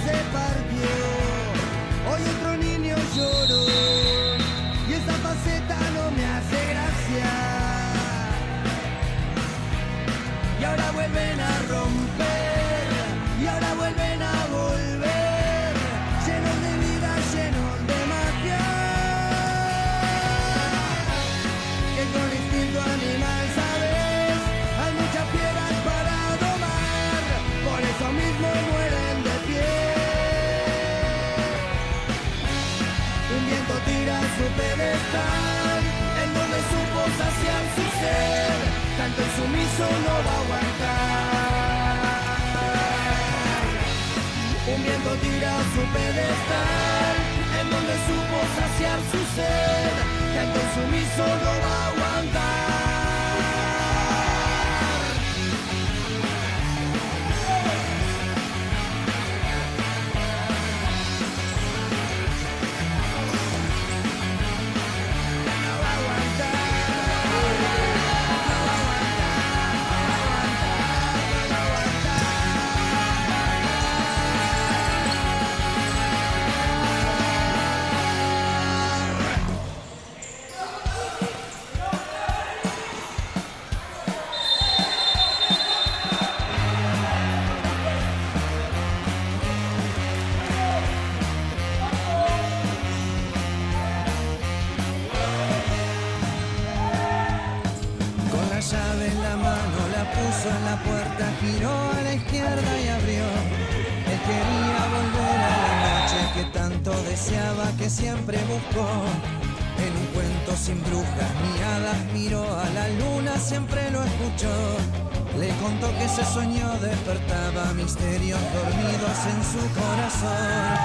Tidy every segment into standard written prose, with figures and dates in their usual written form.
se partió. Hoy otro niño lloró y esa faceta no me hace gracia. Y ahora vuelven a romper, y ahora vuelven a volver, llenos de vida, llenos de magia. Que con instinto animal, sabes, hay muchas fieras para domar, por eso mismo mueren de pie. Un viento tira su pedestal, en donde supo saciar su ser, tanto el sumiso no va a aguantar. Un viento tira su pedestal, en donde supo saciar su ser, tanto el sumiso no va a aguantar. En la puerta giró a la izquierda y abrió. Él quería volver a la noche que tanto deseaba, que siempre buscó. En un cuento sin brujas ni hadas miró a la luna, siempre lo escuchó. Le contó que ese sueño despertaba misterios dormidos en su corazón.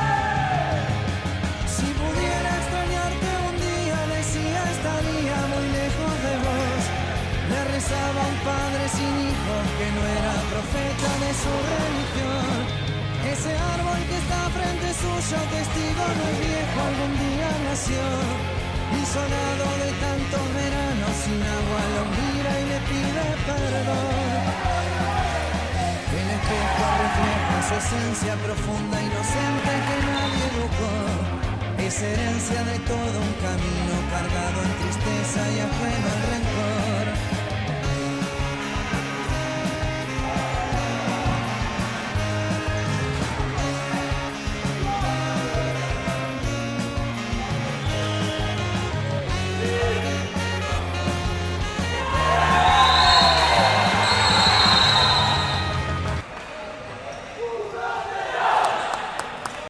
Si pudiera extrañarte un día, decía, estaría muy lejos de vos. Le rezaba un padre sin hijos que no era profeta de su religión. Ese árbol que está frente suyo, testigo no es viejo, algún día nació. Isolado de tantos veranos, sin agua lo mira y le pide perdón. El espejo refleja su esencia profunda, inocente que nadie educó. Es herencia de todo un camino cargado en tristeza y ajeno al